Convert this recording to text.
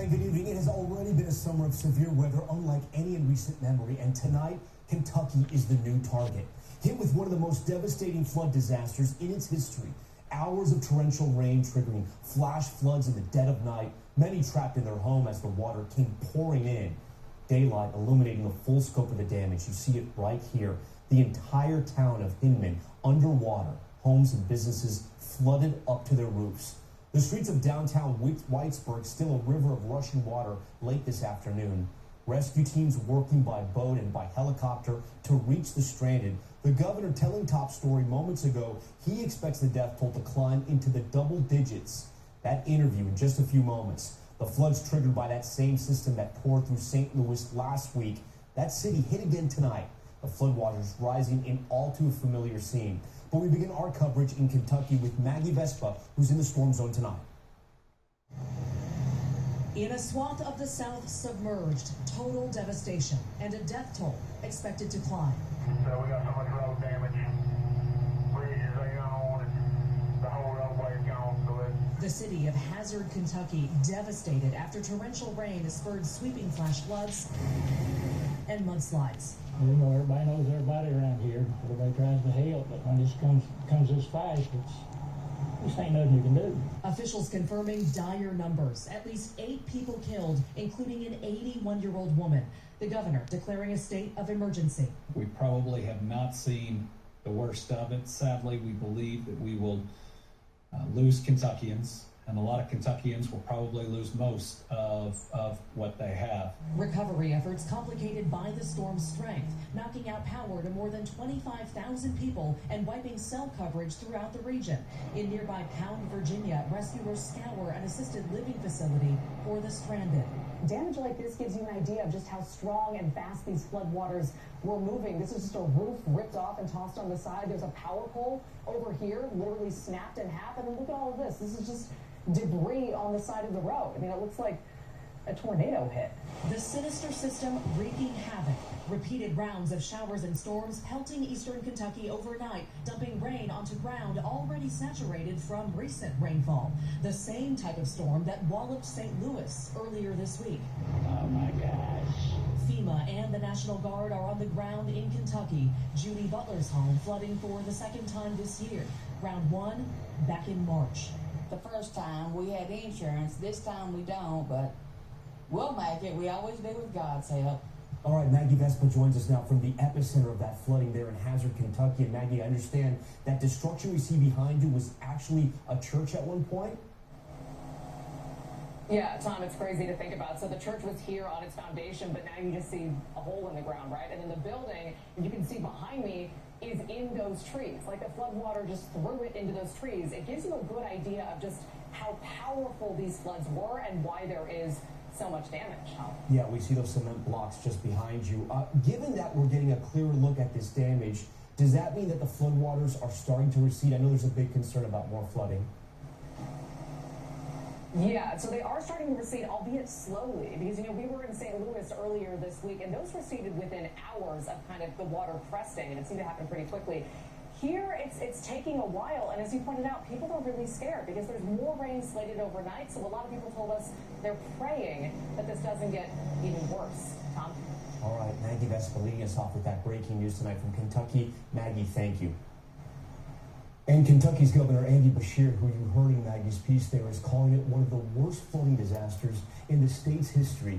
Hey, good evening. It has already been a summer of severe weather unlike any in recent memory, and tonight, Kentucky is the new target. Hit with one of the most devastating flood disasters in its history. Hours of torrential rain triggering flash floods in the dead of night, many trapped in their home as the water came pouring in. Daylight illuminating the full scope of the damage. You see it right here. The entire town of Hinman underwater, homes and businesses flooded up to their roofs. The streets of downtown Whitesburg still a river of rushing water late this afternoon. Rescue teams working by boat and by helicopter to reach the stranded. The governor telling Top Story moments ago he expects the death toll to climb into the double digits. That interview in just a few moments. The floods triggered by that same system that poured through St. Louis last week. That city hit again tonight. The floodwaters rising in all too familiar scene. But we begin our coverage in Kentucky with Maggie Vespa, who's in the storm zone tonight. In a swath of the South submerged, total devastation, and a death toll expected to climb. So we got so much road damage. Bridges are gone, and the whole roadway is gone. So the city of Hazard, Kentucky, devastated after torrential rain spurred sweeping flash floods and mudslides. You know, everybody knows everybody around here. Everybody tries to help, but when this comes this fast, this ain't nothing you can do. Officials confirming dire numbers. At least 8 people killed, including an 81-year-old woman. The governor declaring a state of emergency. We probably have not seen the worst of it. Sadly, we believe that we will lose Kentuckians, and a lot of Kentuckians will probably lose most of what they have. Recovery efforts complicated by the storm's strength, knocking out power to more than 25,000 people and wiping cell coverage throughout the region. In nearby Pound, Virginia, rescuers scour an assisted living facility for the stranded. Damage like this gives you an idea of just how strong and fast these floodwaters were moving. This is just a roof ripped off and tossed on the side. There's a power pole over here, literally snapped in half. And then look at all of this. This is just debris on the side of the road. I mean, it looks like a tornado hit. The sinister system wreaking havoc. Repeated rounds of showers and storms pelting eastern Kentucky overnight, dumping rain onto ground already saturated from recent rainfall. The same type of storm that walloped St. Louis earlier this week. Oh my gosh. FEMA and the National Guard are on the ground in Kentucky. Judy Butler's home flooding for the second time this year. Round 1 back in March. The first time we had insurance, this time we don't, but we'll make it. We always do with God's help. All right, Maggie Vespa joins us now from the epicenter of that flooding there in Hazard, Kentucky. And Maggie, I understand that destruction we see behind you was actually a church at one point? Yeah, Tom, it's crazy to think about. So the church was here on its foundation, but now you just see a hole in the ground, right? And then the building, you can see behind me, is in those trees. Like the floodwater just threw it into those trees. It gives you a good idea of just how powerful these floods were and why there is so much damage. Yeah, we see those cement blocks just behind you. Given that we're getting a clearer look at this damage, does that mean that the floodwaters are starting to recede? I know there's a big concern about more flooding. Yeah, so they are starting to recede, albeit slowly, because, you know, we were in St. Louis earlier this week, and those receded within hours of kind of the water cresting, and it seemed to happen pretty quickly. Here, it's taking a while, and as you pointed out, people are really scared because there's more rain slated overnight, so a lot of people told us they're praying that this doesn't get even worse. Tom? All right, Maggie Vespa leading us off with that breaking news tonight from Kentucky. Maggie, thank you. And Kentucky's Governor Andy Beshear, who you heard in Maggie's piece there, is calling it one of the worst flooding disasters in the state's history.